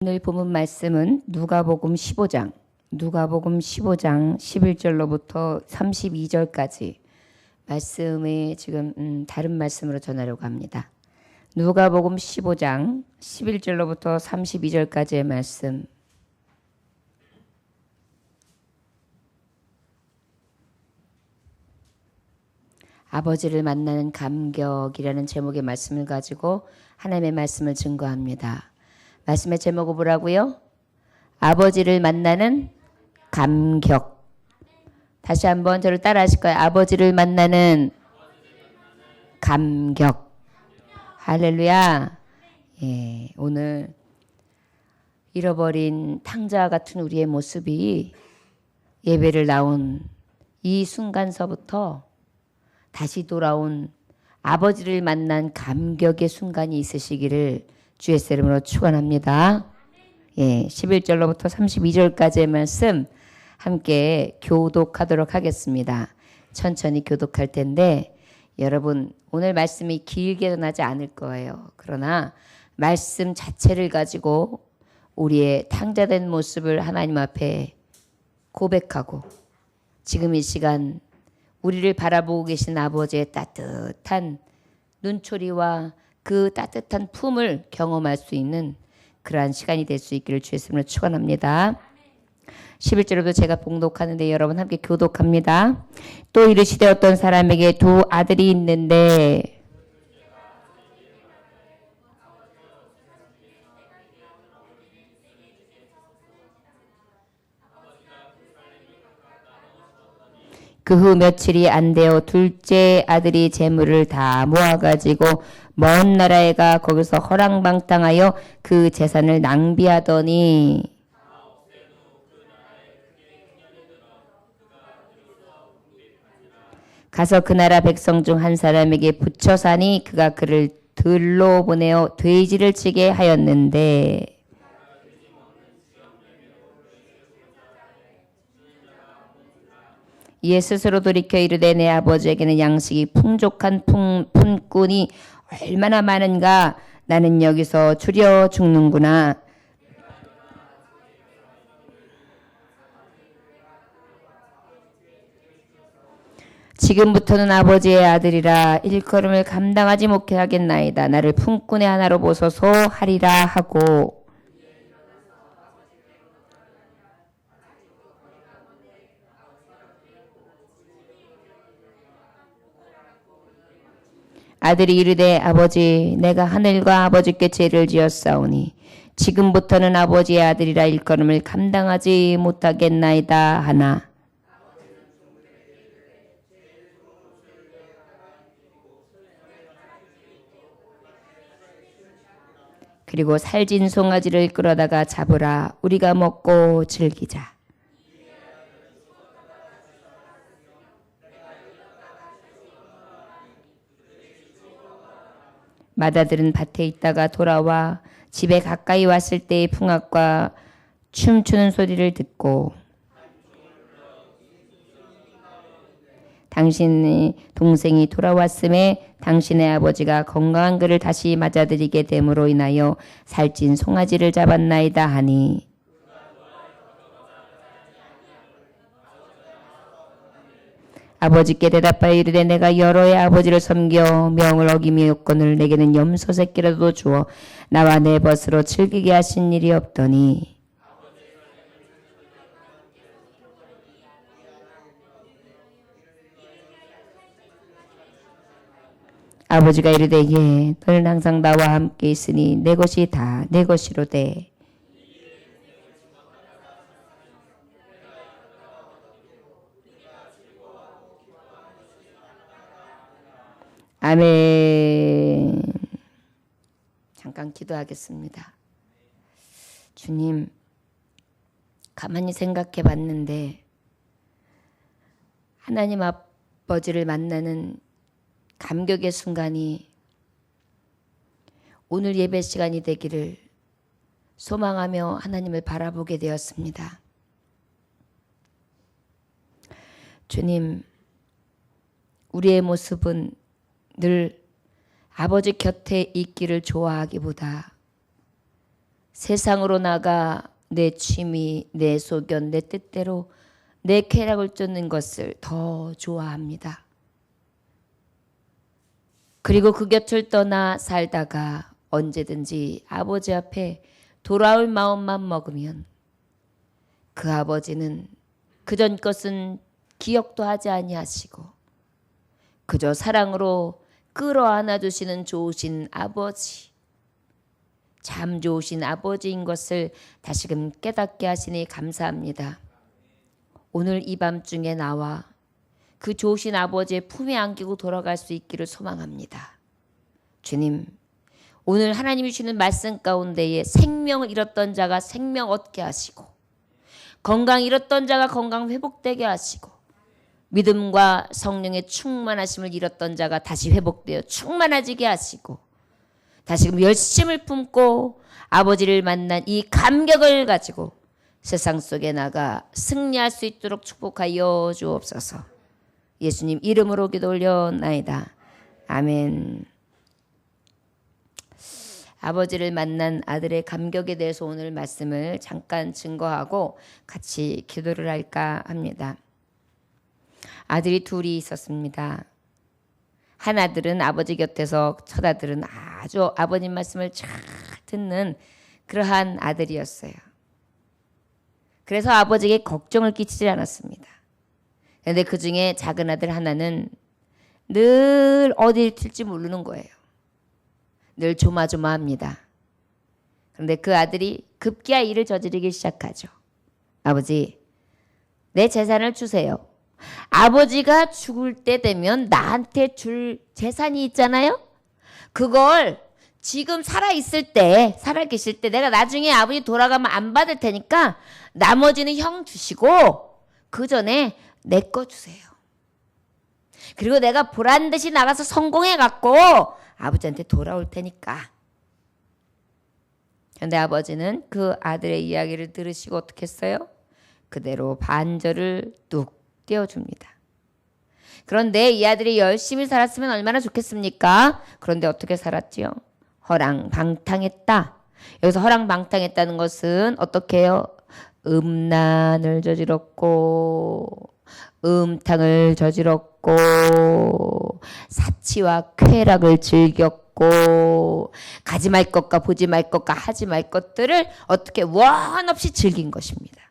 오늘 본문 말씀은 누가복음 15장 11절로부터 32절까지 말씀을 지금 다른 말씀으로 전하려고 합니다. 누가복음 15장 11절로부터 32절까지의 말씀. 아버지를 만나는 감격이라는 제목의 말씀을 가지고 하나님의 말씀을 증거합니다. 말씀의 제목은 뭐라고요? 아버지를 만나는 감격. 다시 한번 저를 따라 하실 거예요. 아버지를 만나는 감격. 할렐루야. 예, 오늘 잃어버린 탕자와 같은 우리의 모습이 예배를 나온 이 순간서부터 다시 돌아온 아버지를 만난 감격의 순간이 있으시기를 주의 이름으로 축원합니다. 예, 11절로부터 32절까지의 말씀 함께 교독하도록 하겠습니다. 천천히 교독할 텐데 여러분 오늘 말씀이 길게 전하지 않을 거예요. 그러나 말씀 자체를 가지고 우리의 탕자된 모습을 하나님 앞에 고백하고 지금 이 시간 우리를 바라보고 계신 아버지의 따뜻한 눈초리와 그 따뜻한 품을 경험할 수 있는 그러한 시간이 될 수 있기를 주의 이름으로 축원합니다. 11절부터 제가 봉독하는데 여러분 함께 교독합니다. 또 이르시되 어떤 사람에게 두 아들이 있는데 그 후 며칠이 안 되어 둘째 아들이 재물을 다 모아가지고 먼 나라에 가 거기서 허랑방탕하여 그 재산을 낭비하더니 가서 그 나라 백성 중 한 사람에게 붙여 사니 그가 그를 들로 보내어 돼지를 치게 하였는데 이에 스스로 돌이켜 이르되 내 아버지에게는 양식이 풍족한 품꾼이 얼마나 많은가 나는 여기서 줄여 죽는구나. 지금부터는 아버지의 아들이라 일컬음을 감당하지 못하겠나이다. 나를 품꾼의 하나로 보소서 하리라 하고 아들이 이르되 아버지 내가 하늘과 아버지께 죄를 지었사오니 지금부터는 아버지의 아들이라 일컬음을 감당하지 못하겠나이다 하나 그리고 살진 송아지를 끌어다가 잡으라 우리가 먹고 즐기자. 맏아들은 밭에 있다가 돌아와 집에 가까이 왔을 때의 풍악과 춤추는 소리를 듣고 당신의 동생이 돌아왔음에 당신의 아버지가 건강한 그를 다시 맞아들이게 됨으로 인하여 살찐 송아지를 잡았나이다 하니 아버지께 대답하여 이르되 내가 여러의 아버지를 섬겨 명을 어기미였거늘 내게는 염소 새끼라도 주어 나와 내 벗으로 즐기게 하신 일이 없더니 아버지가 이르되 예 너는 항상 나와 함께 있으니 내 것이 다 내 것이로되 아멘. 잠깐 기도하겠습니다. 주님, 가만히 생각해 봤는데 하나님 아버지를 만나는 감격의 순간이 오늘 예배 시간이 되기를 소망하며 하나님을 바라보게 되었습니다. 주님, 우리의 모습은 늘 아버지 곁에 있기를 좋아하기보다 세상으로 나가 내 취미, 내 소견, 내 뜻대로 내 쾌락을 쫓는 것을 더 좋아합니다. 그리고 그 곁을 떠나 살다가 언제든지 아버지 앞에 돌아올 마음만 먹으면 그 아버지는 그전 것은 기억도 하지 아니하시고 그저 사랑으로 끌어안아 주시는 좋으신 아버지, 참 좋으신 아버지인 것을 다시금 깨닫게 하시니 감사합니다. 오늘 이 밤중에 나와 그 좋으신 아버지의 품에 안기고 돌아갈 수 있기를 소망합니다. 주님, 오늘 하나님이 주시는 말씀 가운데에 생명을 잃었던 자가 생명 얻게 하시고 건강 잃었던 자가 건강 회복되게 하시고 믿음과 성령의 충만하심을 잃었던 자가 다시 회복되어 충만해지게 하시고 다시금 열심을 품고 아버지를 만난 이 감격을 가지고 세상 속에 나가 승리할 수 있도록 축복하여 주옵소서. 예수님 이름으로 기도 올려나이다. 아멘. 아버지를 만난 아들의 감격에 대해서 오늘 말씀을 잠깐 증거하고 같이 기도를 할까 합니다. 아들이 둘이 있었습니다. 한 아들은 아버지 곁에서 첫 아들은 아주 아버님 말씀을 잘 듣는 그러한 아들이었어요. 그래서 아버지에게 걱정을 끼치지 않았습니다. 그런데 그 중에 작은 아들 하나는 늘 어디를 튈지 모르는 거예요. 늘 조마조마합니다. 그런데 그 아들이 급기야 일을 저지르기 시작하죠. 아버지, 내 재산을 주세요. 아버지가 죽을 때 되면 나한테 줄 재산이 있잖아요. 그걸 지금 살아계실 때 내가 나중에 아버지 돌아가면 안 받을 테니까 나머지는 형 주시고 그 전에 내 거 주세요. 그리고 내가 보란 듯이 나가서 성공해갖고 아버지한테 돌아올 테니까. 그런데 아버지는 그 아들의 이야기를 들으시고 어떻게 했어요? 그대로 반절을 뚝 떼어줍니다. 그런데 이 아들이 열심히 살았으면 얼마나 좋겠습니까? 그런데 어떻게 살았지요? 허랑방탕했다. 여기서 허랑방탕했다는 것은 어떻게 해요? 음란을 저질렀고 음탕을 저질렀고 사치와 쾌락을 즐겼고 가지 말 것과 보지 말 것과 하지 말 것들을 어떻게 원 없이 즐긴 것입니다.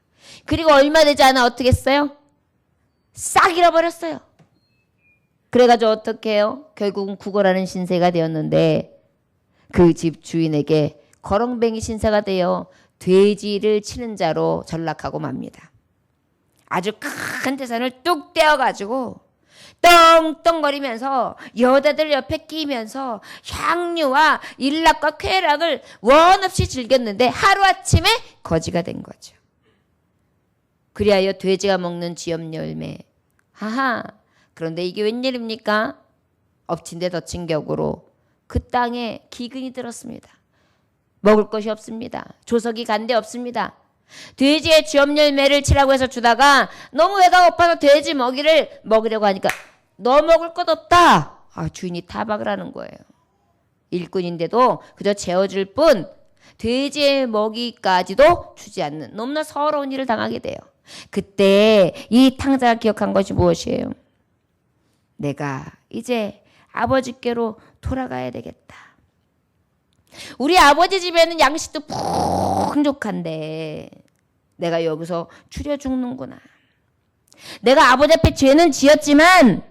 그리고 얼마 되지 않아 어떻게 했어요? 싹 잃어버렸어요. 그래가지고 어떻게 해요? 결국은 구걸하는 신세가 되었는데 그 집 주인에게 거렁뱅이 신세가 되어 돼지를 치는 자로 전락하고 맙니다. 아주 큰 재산을 뚝 떼어가지고 떵떵거리면서 여자들 옆에 끼면서 향유와 일락과 쾌락을 원 없이 즐겼는데 하루아침에 거지가 된 거죠. 그리하여 돼지가 먹는 쥐염 열매. 하하. 그런데 이게 웬일입니까? 엎친 데 덮친 격으로 그 땅에 기근이 들었습니다. 먹을 것이 없습니다. 조석이 간데 없습니다. 돼지의 쥐염 열매를 치라고 해서 주다가 너무 배가 고파서 돼지 먹이려고 하니까 너 먹을 것 없다. 주인이 타박을 하는 거예요. 일꾼인데도 그저 재워줄 뿐 돼지의 먹이까지도 주지 않는 너무나 서러운 일을 당하게 돼요. 그때 이 탕자가 기억한 것이 무엇이에요? 내가 이제 아버지께로 돌아가야 되겠다. 우리 아버지 집에는 양식도 풍족한데 내가 여기서 추려 죽는구나. 내가 아버지 앞에 죄는 지었지만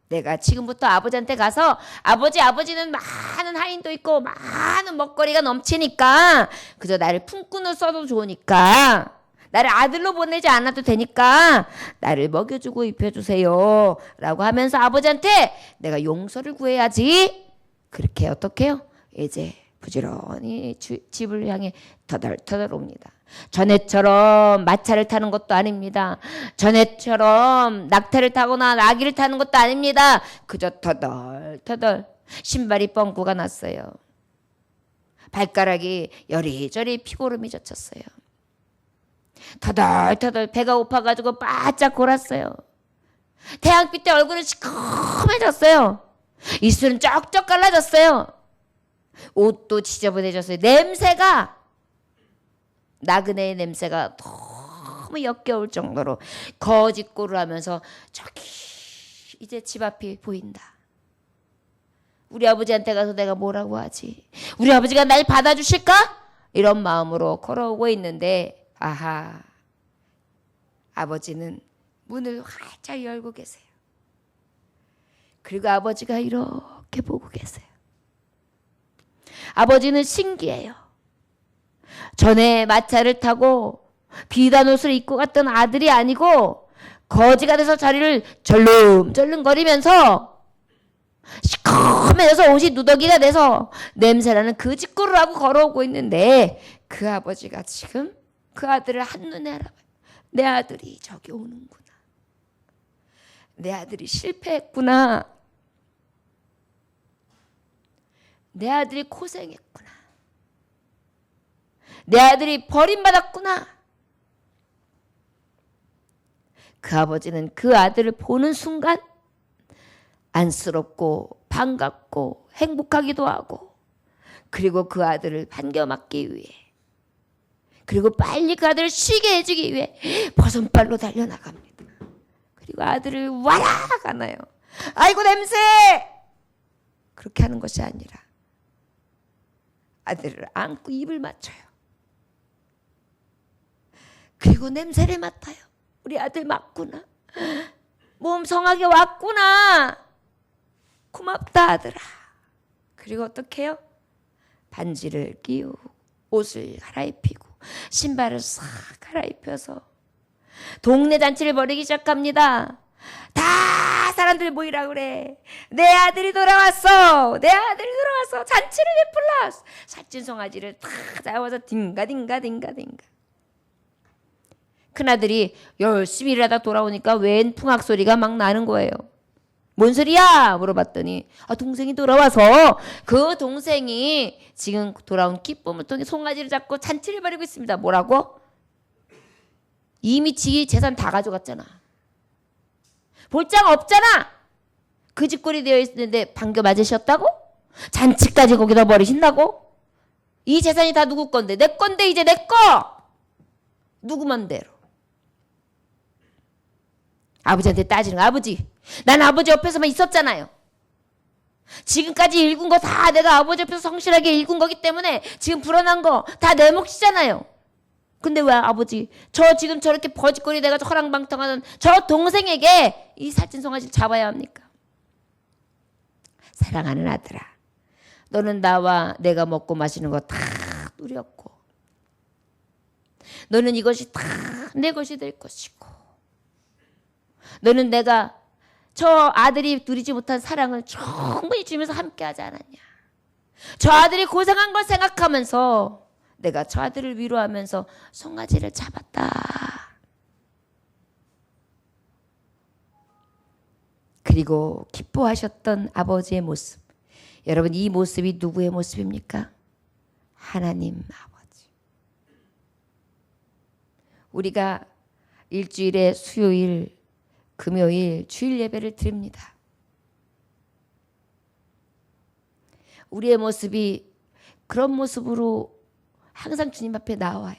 내가 지금부터 아버지한테 가서 아버지는 많은 하인도 있고 많은 먹거리가 넘치니까 그저 나를 품꾼으로 써도 좋으니까 나를 아들로 보내지 않아도 되니까 나를 먹여주고 입혀주세요 라고 하면서 아버지한테 내가 용서를 구해야지. 그렇게 어떻게 해요? 이제 부지런히 집을 향해 터덜터덜 옵니다. 전에처럼 마차를 타는 것도 아닙니다. 전에처럼 낙타를 타거나 나귀를 타는 것도 아닙니다. 그저 터덜터덜 신발이 뻥꾸가 났어요. 발가락이 여리저리 피고름이 젖혔어요. 터덜터덜 배가 고파가지고 바짝 골았어요. 태양빛 때 얼굴은 시커매졌어요. 입술은 쩍쩍 갈라졌어요. 옷도 지저분해졌어요. 냄새가 나그네의 냄새가 너무 역겨울 정도로 거짓골을 하면서 저기 이제 집 앞이 보인다. 우리 아버지한테 가서 내가 뭐라고 하지? 우리 아버지가 날 받아주실까? 이런 마음으로 걸어오고 있는데 아하, 아버지는 문을 활짝 열고 계세요. 그리고 아버지가 이렇게 보고 계세요. 아버지는 신기해요. 전에 마차를 타고 비단 옷을 입고 갔던 아들이 아니고 거지가 돼서 자리를 절름절름거리면서 시커매서 옷이 누더기가 돼서 냄새나는 그 짓거리를 하고 걸어오고 있는데 그 아버지가 지금 그 아들을 한눈에 알아봐요. 내 아들이 저기 오는구나. 내 아들이 실패했구나. 내 아들이 고생했구나. 내 아들이 버림받았구나. 그 아버지는 그 아들을 보는 순간 안쓰럽고 반갑고 행복하기도 하고 그리고 그 아들을 반겨맞기 위해 그리고 빨리 그 아들을 쉬게 해주기 위해 버선발로 달려나갑니다. 그리고 아들을 와락 안아요. 아이고 냄새! 그렇게 하는 것이 아니라 아들을 안고 입을 맞춰요. 그리고 냄새를 맡아요. 우리 아들 맞구나. 몸 성하게 왔구나. 고맙다 아들아. 그리고 어떻게 해요? 반지를 끼우고 옷을 갈아입히고 신발을 싹 갈아입혀서 동네 잔치를 벌이기 시작합니다. 다 사람들 모이라 그래. 내 아들이 돌아왔어. 내 아들이 돌아왔어. 잔치를 베풀라. 살찐 송아지를 다 잡아서 딩가딩가. 큰아들이 열심히 일하다 돌아오니까 웬 풍악 소리가 막 나는 거예요. 뭔 소리야? 물어봤더니 동생이 돌아와서 그 동생이 지금 돌아온 기쁨을 통해 송아지를 잡고 잔치를 벌이고 있습니다. 뭐라고? 이미 지 재산 다 가져갔잖아. 볼장 없잖아. 그 집골이 되어 있는데 반겨 맞으셨다고? 잔치까지 거기다 버리신다고? 이 재산이 다 누구 건데? 내 건데 이제 내 거! 누구 맘대로. 아버지한테 따지는 거. 아버지, 난 아버지 옆에서만 있었잖아요. 지금까지 읽은 거 다 내가 아버지 옆에서 성실하게 읽은 거기 때문에 지금 불어난 거 다 내 몫이잖아요. 근데 왜 아버지 저 지금 저렇게 버짓거리 내가 허랑방탕하는 저 동생에게 이 살찐 송아지를 잡아야 합니까? 사랑하는 아들아, 너는 나와 내가 먹고 마시는 거 다 누렸고 너는 이것이 다 내 것이 될 것이고 너는 내가 저 아들이 누리지 못한 사랑을 충분히 주면서 함께하지 않았냐. 저 아들이 고생한 걸 생각하면서 내가 저 아들을 위로하면서 송아지를 잡았다. 그리고 기뻐하셨던 아버지의 모습. 여러분, 이 모습이 누구의 모습입니까? 하나님 아버지. 우리가 일주일에 수요일, 금요일, 주일 예배를 드립니다. 우리의 모습이 그런 모습으로 항상 주님 앞에 나와요.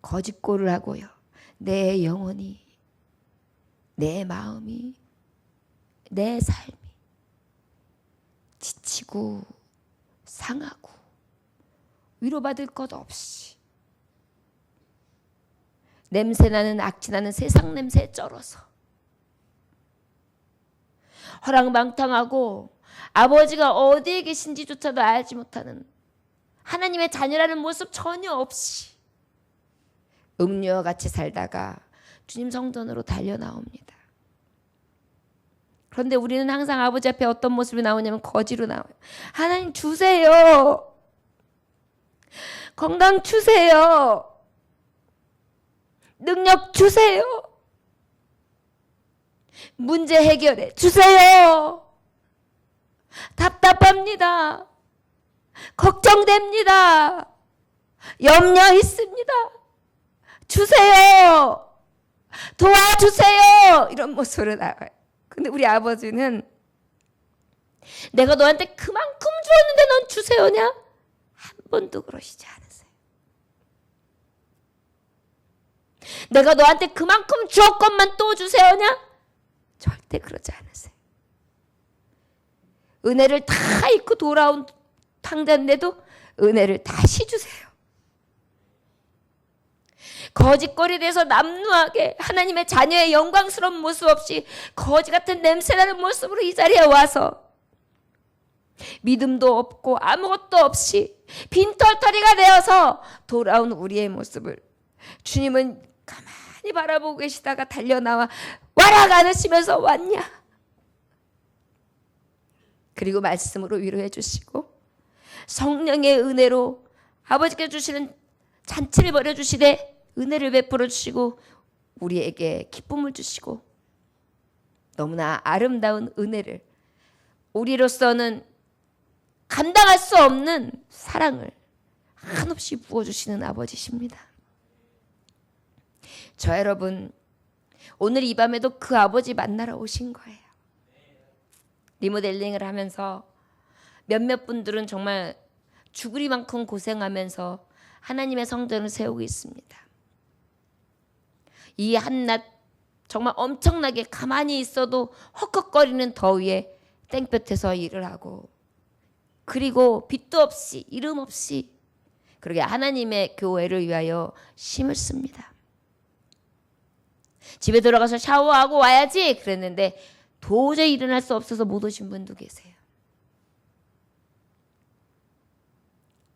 거짓골을 하고요. 내 영혼이, 내 마음이, 내 삶이 지치고 상하고 위로받을 것 없이 냄새나는 악취나는 세상 냄새에 쩔어서 허랑방탕하고 아버지가 어디에 계신지조차도 알지 못하는 하나님의 자녀라는 모습 전혀 없이 음료와 같이 살다가 주님 성전으로 달려 나옵니다. 그런데 우리는 항상 아버지 앞에 어떤 모습이 나오냐면 거지로 나와요. 하나님 주세요. 건강 주세요. 능력 주세요. 문제 해결해 주세요. 답답합니다. 걱정됩니다. 염려 있습니다. 주세요. 도와주세요. 이런 모습으로 나와요. 근데 우리 아버지는 내가 너한테 그만큼 주었는데 넌 주세요냐? 한 번도 그러시지 않으세요. 내가 너한테 그만큼 주었건만 또 주세요냐? 절대 그러지 않으세요. 은혜를 다 잊고 돌아온 탕자인데도 은혜를 다시 주세요. 거짓거리에 대해서 남루하게 하나님의 자녀의 영광스러운 모습 없이 거지 같은 냄새나는 모습으로 이 자리에 와서 믿음도 없고 아무것도 없이 빈털터리가 되어서 돌아온 우리의 모습을 주님은 가만히 바라보고 계시다가 달려나와 와라 않으시면서 왔냐? 그리고 말씀으로 위로해 주시고 성령의 은혜로 아버지께 주시는 잔치를 벌여주시되 은혜를 베풀어 주시고 우리에게 기쁨을 주시고 너무나 아름다운 은혜를 우리로서는 감당할 수 없는 사랑을 한없이 부어주시는 아버지십니다. 저 여러분 오늘 이 밤에도 그 아버지 만나러 오신 거예요. 리모델링을 하면서 몇몇 분들은 정말 죽으리만큼 고생하면서 하나님의 성전을 세우고 있습니다. 이 한낮 정말 엄청나게 가만히 있어도 헉헉거리는 더위에 땡볕에서 일을 하고 그리고 빛도 없이 이름 없이 그러게 하나님의 교회를 위하여 힘을 씁니다. 집에 들어가서 샤워하고 와야지 그랬는데 도저히 일어날 수 없어서 못 오신 분도 계세요.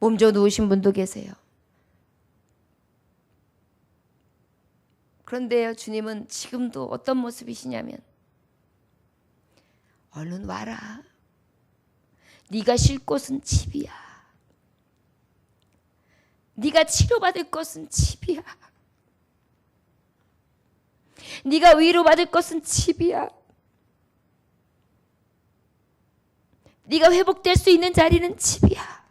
몸져 누우신 분도 계세요. 그런데요, 주님은 지금도 어떤 모습이시냐면 얼른 와라. 네가 쉴 곳은 집이야. 네가 치료받을 것은 집이야. 네가 위로받을 것은 집이야. 네가 회복될 수 있는 자리는 집이야.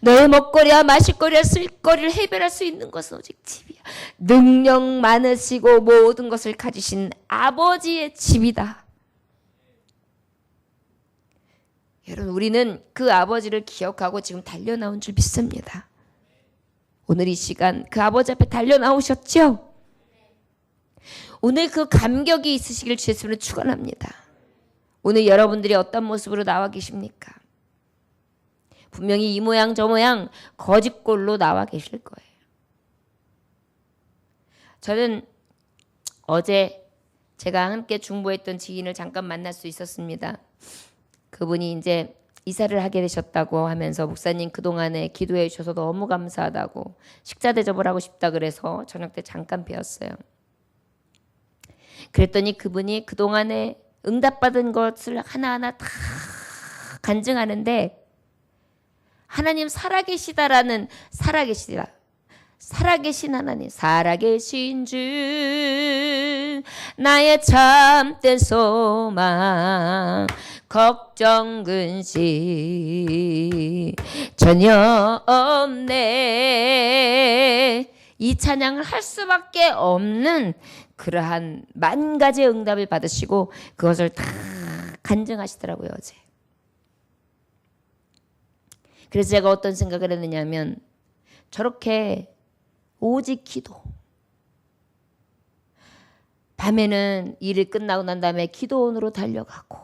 너의 먹거리와 마실거리와 쓸거리를 해결할 수 있는 것은 오직 집이야. 능력 많으시고 모든 것을 가지신 아버지의 집이다. 여러분 우리는 그 아버지를 기억하고 지금 달려나온 줄 믿습니다. 오늘 이 시간 그 아버지 앞에 달려나오셨죠? 오늘 그 감격이 있으시길 주 예수님으로 축원합니다. 오늘 여러분들이 어떤 모습으로 나와 계십니까? 분명히 이 모양 저 모양 거짓골로 나와 계실 거예요. 저는 어제 제가 함께 중보했던 지인을 잠깐 만날 수 있었습니다. 그분이 이제 이사를 하게 되셨다고 하면서 목사님 그동안에 기도해 주셔서 너무 감사하다고 식사 대접을 하고 싶다 그래서 저녁 때 잠깐 뵈었어요. 그랬더니 그분이 그동안에 응답받은 것을 하나하나 다 간증하는데 하나님 살아계시다라는 살아계신 하나님 살아계신 주 나의 참된 소망 걱정 근심 전혀 없네 이 찬양을 할 수밖에 없는 그러한 만 가지의 응답을 받으시고 그것을 다 간증하시더라고요 어제. 그래서 제가 어떤 생각을 했느냐면 저렇게 오직 기도 밤에는 일을 끝나고 난 다음에 기도원으로 달려가고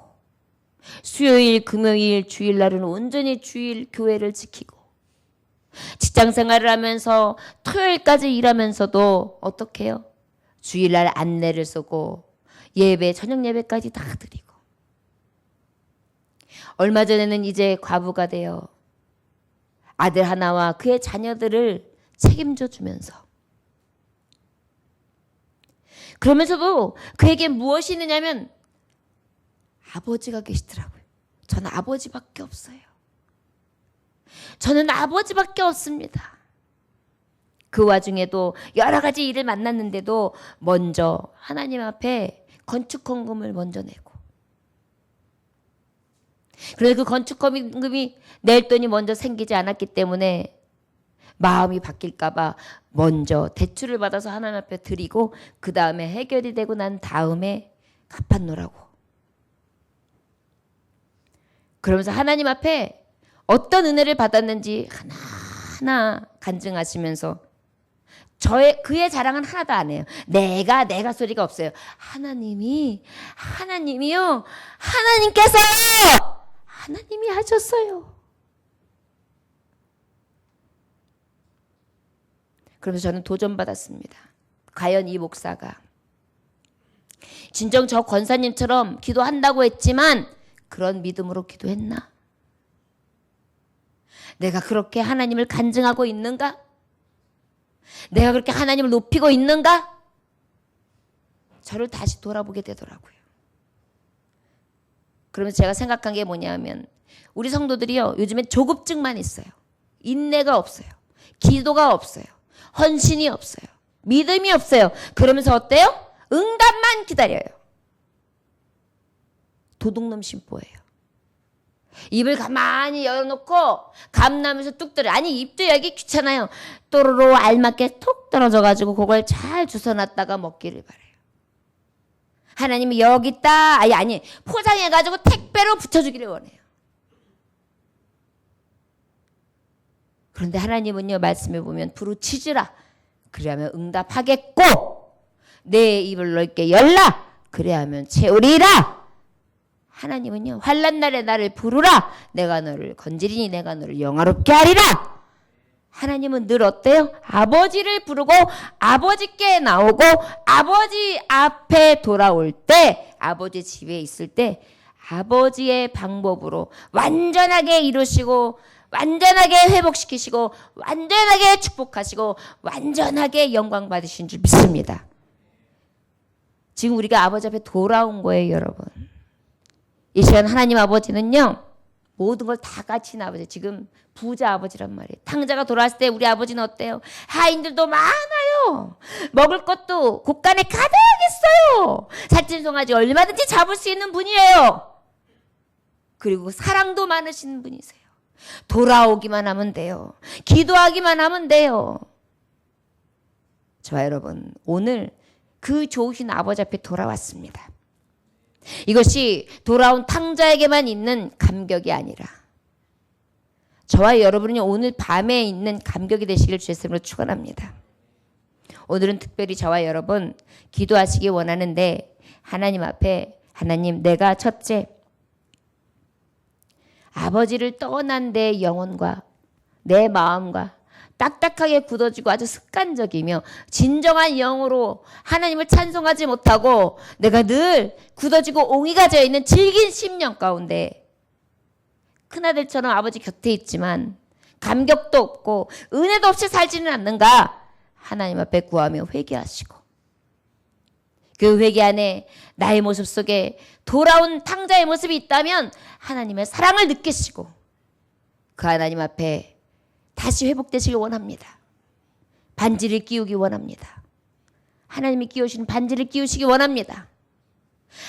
수요일 금요일 주일날은 온전히 주일 교회를 지키고 직장 생활을 하면서 토요일까지 일하면서도 어떻게 해요? 주일날 안내를 쓰고 예배 저녁 예배까지 다 드리고 얼마 전에는 이제 과부가 되어 아들 하나와 그의 자녀들을 책임져 주면서 그러면서도 그에게 무엇이 있느냐면 아버지가 계시더라고요. 저는 아버지밖에 없어요. 저는 아버지밖에 없습니다. 그 와중에도 여러 가지 일을 만났는데도 먼저 하나님 앞에 건축헌금을 먼저 내고 그런데 그 건축헌금이 낼 돈이 먼저 생기지 않았기 때문에 마음이 바뀔까 봐 먼저 대출을 받아서 하나님 앞에 드리고 그 다음에 해결이 되고 난 다음에 갚아놓으라고. 그러면서 하나님 앞에 어떤 은혜를 받았는지 하나하나 간증하시면서 그의 자랑은 하나도 안 해요. 내가 소리가 없어요. 하나님이요. 하나님이 하셨어요. 그러면서 저는 도전받았습니다. 과연 이 목사가 진정 저 권사님처럼 기도한다고 했지만 그런 믿음으로 기도했나? 내가 그렇게 하나님을 간증하고 있는가? 내가 그렇게 하나님을 높이고 있는가? 저를 다시 돌아보게 되더라고요. 그러면서 제가 생각한 게 뭐냐면 우리 성도들이요, 요즘에 조급증만 있어요. 인내가 없어요. 기도가 없어요. 헌신이 없어요. 믿음이 없어요. 그러면서 어때요? 응답만 기다려요. 도둑놈 심보예요. 입을 가만히 열어놓고 감나면서 뚝 떨어요. 아니 입도 열기 귀찮아요. 또로로 알맞게 톡 떨어져가지고 그걸 잘 주워놨다가 먹기를 바래요. 하나님이 여기 있다. 아니 포장해가지고 택배로 붙여주기를 원해요. 그런데 하나님은요, 말씀해 보면 부르짖으라. 그래야면 응답하겠고 내 입을 넓게 열라. 그래야면 채우리라. 하나님은요, 환난 날에 나를 부르라. 내가 너를 건지리니 내가 너를 영화롭게 하리라. 하나님은 늘 어때요? 아버지를 부르고 아버지께 나오고 아버지 앞에 돌아올 때, 아버지 집에 있을 때 아버지의 방법으로 완전하게 이루시고 완전하게 회복시키시고 완전하게 축복하시고 완전하게 영광 받으신 줄 믿습니다. 지금 우리가 아버지 앞에 돌아온 거예요, 여러분. 이 시간 하나님 아버지는요, 모든 걸 다 갖춘 아버지, 지금 부자 아버지란 말이에요. 탕자가 돌아왔을 때 우리 아버지는 어때요? 하인들도 많아요. 먹을 것도 곳간에 가득 있어요. 살찐 송아지 얼마든지 잡을 수 있는 분이에요. 그리고 사랑도 많으신 분이세요. 돌아오기만 하면 돼요. 기도하기만 하면 돼요. 저와 여러분, 오늘 그 좋으신 아버지 앞에 돌아왔습니다. 이것이 돌아온 탕자에게만 있는 감격이 아니라 저와 여러분이 오늘 밤에 있는 감격이 되시길 주의 이름으로 축원합니다. 오늘은 특별히 저와 여러분 기도하시기 원하는데, 하나님 앞에, 하나님, 내가 첫째 아버지를 떠난 내 영혼과 내 마음과 딱딱하게 굳어지고 아주 습관적이며 진정한 영으로 하나님을 찬송하지 못하고 내가 늘 굳어지고 옹이가 져 있는 질긴 심령 가운데 큰아들처럼 아버지 곁에 있지만 감격도 없고 은혜도 없이 살지는 않는가? 하나님 앞에 구하며 회개하시고 그 회개 안에 나의 모습 속에 돌아온 탕자의 모습이 있다면 하나님의 사랑을 느끼시고 그 하나님 앞에 다시 회복되시길 원합니다. 반지를 끼우기 원합니다. 하나님이 끼우시는 반지를 끼우시기 원합니다.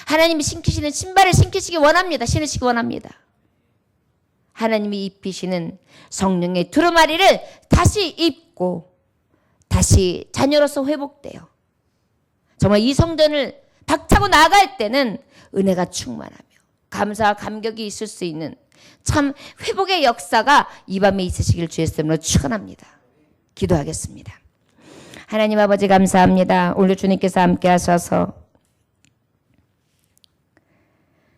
하나님이 신기시는 신발을 신기시기 원합니다. 신으시기 원합니다. 하나님이 입히시는 성령의 두루마리를 다시 입고 다시 자녀로서 회복돼요. 정말 이 성전을 박차고 나아갈 때는 은혜가 충만하며 감사와 감격이 있을 수 있는 참 회복의 역사가 이 밤에 있으시길 주의 이름으로 축원합니다. 기도하겠습니다. 하나님 아버지 감사합니다. 오늘 주님께서 함께 하셔서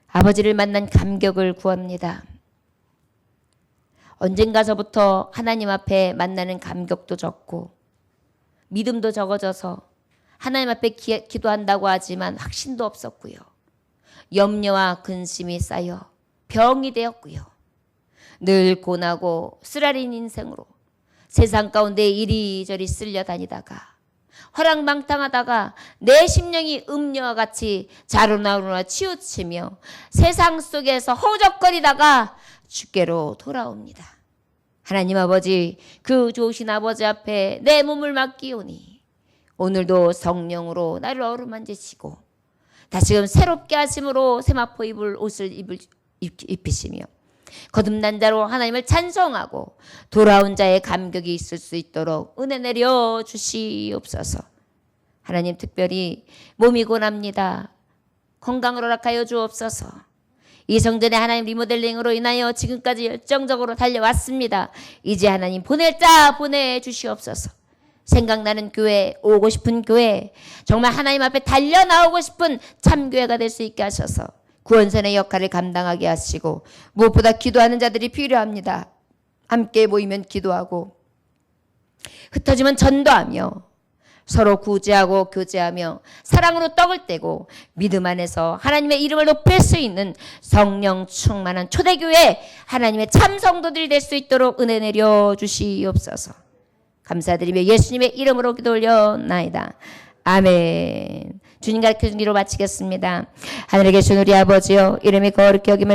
아버지를 만난 감격을 구합니다. 언젠가서부터 하나님 앞에 만나는 감격도 적고 믿음도 적어져서 하나님 앞에 기도한다고 하지만 확신도 없었고요. 염려와 근심이 쌓여 병이 되었고요. 늘 고나고 쓰라린 인생으로 세상 가운데 이리저리 쓸려다니다가 허랑방탕하다가 내 심령이 음녀와 같이 자루나루나 치우치며 세상 속에서 허우적거리다가 주께로 돌아옵니다. 하나님 아버지, 그 좋으신 아버지 앞에 내 몸을 맡기오니 오늘도 성령으로 나를 어루만지시고 다시금 새롭게 하심으로 세마포 입을 옷을 입히시며 거듭난 자로 하나님을 찬송하고 돌아온 자의 감격이 있을 수 있도록 은혜 내려 주시옵소서. 하나님, 특별히 몸이 고납니다. 건강을 허락하여 주옵소서. 이 성전의 하나님 리모델링으로 인하여 지금까지 열정적으로 달려왔습니다. 이제 하나님 보낼 자 보내주시옵소서. 생각나는 교회, 오고 싶은 교회, 정말 하나님 앞에 달려 나오고 싶은 참교회가 될 수 있게 하셔서 구원선의 역할을 감당하게 하시고, 무엇보다 기도하는 자들이 필요합니다. 함께 모이면 기도하고, 흩어지면 전도하며, 서로 구제하고 교제하며 사랑으로 떡을 떼고 믿음 안에서 하나님의 이름을 높일 수 있는 성령 충만한 초대교회, 하나님의 참 성도들이 될 수 있도록 은혜 내려 주시옵소서. 감사드리며 예수님의 이름으로 기도 올려나이다. 아멘. 주님 가르쳐 준 기로 마치겠습니다. 하늘에 계신 우리 아버지여, 이름이 거룩히 여김을